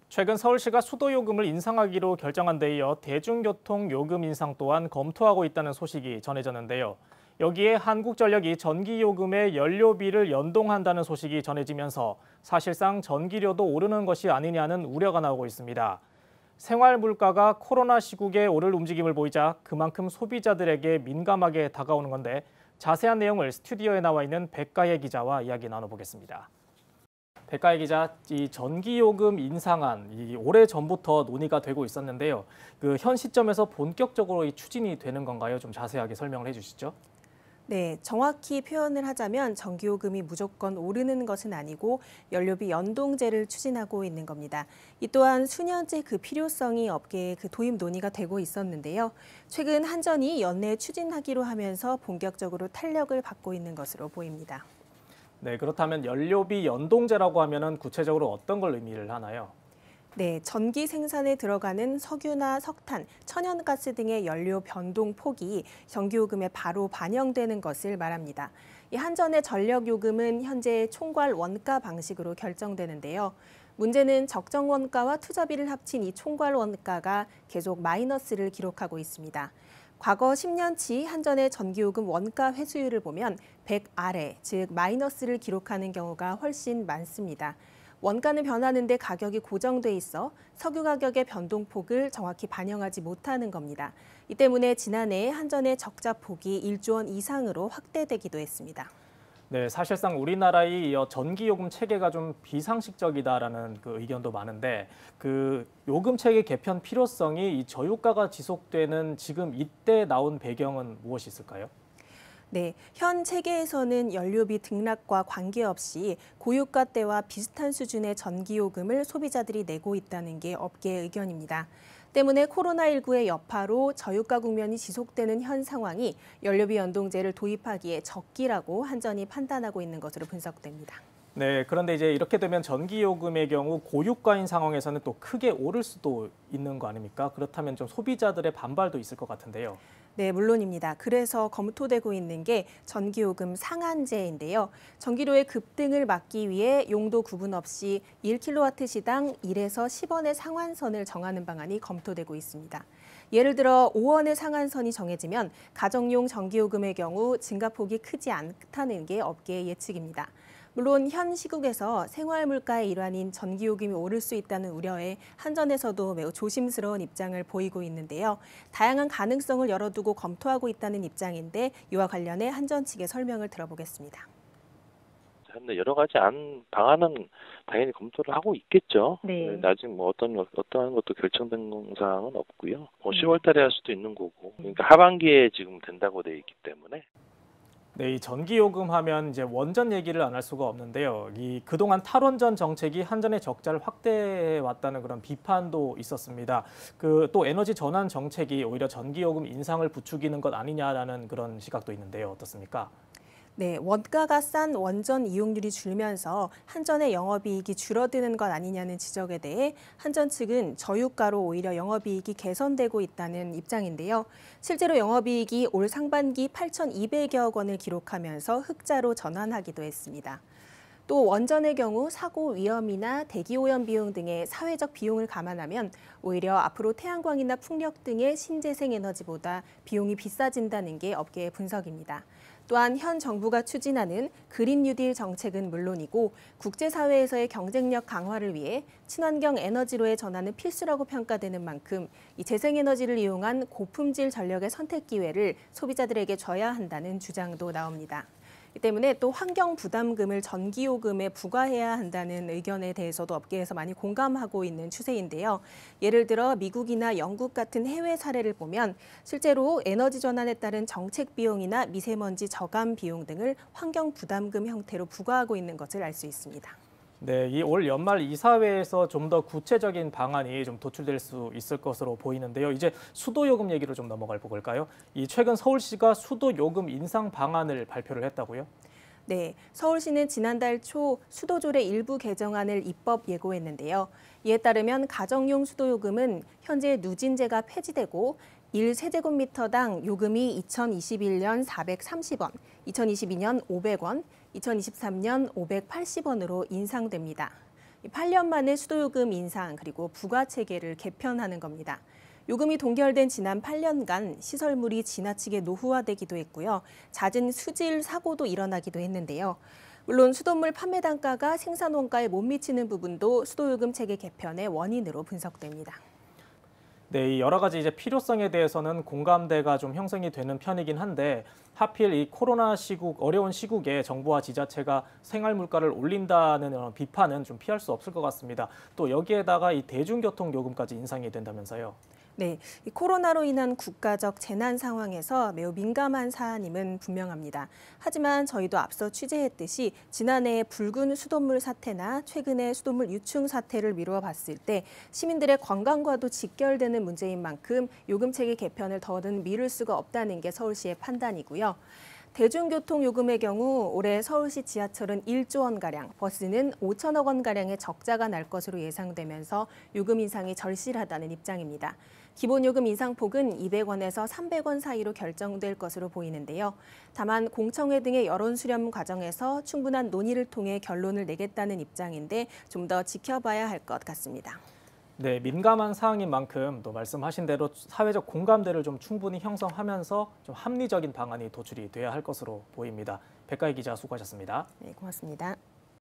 최근 서울시가 수도요금을 인상하기로 결정한 데 이어 대중교통 요금 인상 또한 검토하고 있다는 소식이 전해졌는데요. 여기에 한국전력이 전기요금에 연료비를 연동한다는 소식이 전해지면서 사실상 전기료도 오르는 것이 아니냐는 우려가 나오고 있습니다. 생활 물가가 코로나 시국에 오를 움직임을 보이자 그만큼 소비자들에게 민감하게 다가오는 건데 자세한 내용을 스튜디오에 나와 있는 백가예 기자와 이야기 나눠보겠습니다. 백가예 기자, 이 전기요금 인상안 오래 전부터 논의가 되고 있었는데요. 현 시점에서 본격적으로 추진이 되는 건가요? 좀 자세하게 설명을 해주시죠. 네, 정확히 표현을 하자면 전기요금이 무조건 오르는 것은 아니고 연료비 연동제를 추진하고 있는 겁니다. 이 또한 수년째 그 필요성이 업계에 도입 논의가 되고 있었는데요. 최근 한전이 연내 추진하기로 하면서 본격적으로 탄력을 받고 있는 것으로 보입니다. 네, 그렇다면 연료비 연동제라고 하면은 구체적으로 어떤 걸 의미를 하나요? 네, 전기 생산에 들어가는 석유나 석탄, 천연가스 등의 연료 변동 폭이 전기요금에 바로 반영되는 것을 말합니다. 이 한전의 전력요금은 현재 총괄 원가 방식으로 결정되는데요. 문제는 적정 원가와 투자비를 합친 이 총괄 원가가 계속 마이너스를 기록하고 있습니다. 과거 10년치 한전의 전기요금 원가 회수율을 보면 100 아래, 즉 마이너스를 기록하는 경우가 훨씬 많습니다. 원가는 변하는데 가격이 고정돼 있어 석유 가격의 변동폭을 정확히 반영하지 못하는 겁니다. 이 때문에 지난해 한전의 적자 폭이 1조 원 이상으로 확대되기도 했습니다. 네, 사실상 우리나라의 전기요금 체계가 좀 비상식적이다라는 의견도 많은데 요금 체계 개편 필요성이 이 저유가가 지속되는 지금 이때 나온 배경은 무엇이 있을까요? 네, 현 체계에서는 연료비 등락과 관계없이 고유가 때와 비슷한 수준의 전기요금을 소비자들이 내고 있다는 게 업계의 의견입니다. 때문에 코로나19의 여파로 저유가 국면이 지속되는 현 상황이 연료비 연동제를 도입하기에 적기라고 한전이 판단하고 있는 것으로 분석됩니다. 네, 그런데 이제 이렇게 되면 전기요금의 경우 고유가인 상황에서는 또 크게 오를 수도 있는 거 아닙니까? 그렇다면 좀 소비자들의 반발도 있을 것 같은데요. 네, 물론입니다. 그래서 검토되고 있는 게 전기요금 상한제인데요. 전기료의 급등을 막기 위해 용도 구분 없이 1kW시당 1에서 10원의 상한선을 정하는 방안이 검토되고 있습니다. 예를 들어 5원의 상한선이 정해지면 가정용 전기요금의 경우 증가폭이 크지 않다는 게 업계의 예측입니다. 물론 현 시국에서 생활 물가의 일환인 전기요금이 오를 수 있다는 우려에 한전에서도 매우 조심스러운 입장을 보이고 있는데요. 다양한 가능성을 열어두고 검토하고 있다는 입장인데 이와 관련해 한전 측의 설명을 들어보겠습니다. 여러 가지 방안은 당연히 검토를 하고 있겠죠. 네. 아직 어떠한 것도 결정된 사항은 없고요. 10월 달에 할 수도 있는 거고. 그러니까 하반기에 지금 된다고 돼 있기 때문에. 네, 이 전기요금 하면 이제 원전 얘기를 안 할 수가 없는데요. 그동안 탈원전 정책이 한전의 적자를 확대해 왔다는 그런 비판도 있었습니다. 또 에너지 전환 정책이 오히려 전기요금 인상을 부추기는 것 아니냐라는 그런 시각도 있는데요. 어떻습니까? 네, 원가가 싼 원전 이용률이 줄면서 한전의 영업이익이 줄어드는 것 아니냐는 지적에 대해 한전 측은 저유가로 오히려 영업이익이 개선되고 있다는 입장인데요. 실제로 영업이익이 올 상반기 8,200여억 원을 기록하면서 흑자로 전환하기도 했습니다. 또 원전의 경우 사고 위험이나 대기오염 비용 등의 사회적 비용을 감안하면 오히려 앞으로 태양광이나 풍력 등의 신재생 에너지보다 비용이 비싸진다는 게 업계의 분석입니다. 또한 현 정부가 추진하는 그린 뉴딜 정책은 물론이고 국제사회에서의 경쟁력 강화를 위해 친환경 에너지로의 전환은 필수라고 평가되는 만큼 이 재생에너지를 이용한 고품질 전력의 선택 기회를 소비자들에게 줘야 한다는 주장도 나옵니다. 이 때문에 또 환경 부담금을 전기요금에 부과해야 한다는 의견에 대해서도 업계에서 많이 공감하고 있는 추세인데요. 예를 들어 미국이나 영국 같은 해외 사례를 보면 실제로 에너지 전환에 따른 정책 비용이나 미세먼지 저감 비용 등을 환경 부담금 형태로 부과하고 있는 것을 알 수 있습니다. 네, 이 올 연말 이사회에서 좀 더 구체적인 방안이 좀 도출될 수 있을 것으로 보이는데요. 이제 수도요금 얘기로 좀 넘어가 볼까요? 최근 서울시가 수도요금 인상 방안을 발표를 했다고요? 네, 서울시는 지난달 초 수도조례 일부 개정안을 입법 예고했는데요. 이에 따르면 가정용 수도요금은 현재 누진제가 폐지되고 1세제곱미터당 요금이 2021년 430원, 2022년 500원, 2023년 580원으로 인상됩니다. 8년 만에 수도요금 인상 그리고 부가체계를 개편하는 겁니다. 요금이 동결된 지난 8년간 시설물이 지나치게 노후화되기도 했고요. 잦은 수질 사고도 일어나기도 했는데요. 물론 수돗물 판매 단가가 생산 원가에 못 미치는 부분도 수도요금 체계 개편의 원인으로 분석됩니다. 네, 이 여러 가지 이제 필요성에 대해서는 공감대가 좀 형성이 되는 편이긴 한데 하필 이 코로나 시국, 어려운 시국에 정부와 지자체가 생활 물가를 올린다는 이런 비판은 좀 피할 수 없을 것 같습니다. 또 여기에다가 이 대중교통 요금까지 인상이 된다면서요. 네, 이 코로나로 인한 국가적 재난 상황에서 매우 민감한 사안임은 분명합니다. 하지만 저희도 앞서 취재했듯이 지난해 붉은 수돗물 사태나 최근의 수돗물 유충 사태를 미루어 봤을 때 시민들의 건강과도 직결되는 문제인 만큼 요금체계 개편을 더는 미룰 수가 없다는 게 서울시의 판단이고요. 대중교통 요금의 경우 올해 서울시 지하철은 1조 원가량, 버스는 5천억 원가량의 적자가 날 것으로 예상되면서 요금 인상이 절실하다는 입장입니다. 기본 요금 인상폭은 200원에서 300원 사이로 결정될 것으로 보이는데요. 다만 공청회 등의 여론 수렴 과정에서 충분한 논의를 통해 결론을 내겠다는 입장인데 좀 더 지켜봐야 할 것 같습니다. 네, 민감한 사항인 만큼 또 말씀하신 대로 사회적 공감대를 좀 충분히 형성하면서 좀 합리적인 방안이 도출이 돼야 할 것으로 보입니다. 백가희 기자 수고하셨습니다. 네, 고맙습니다.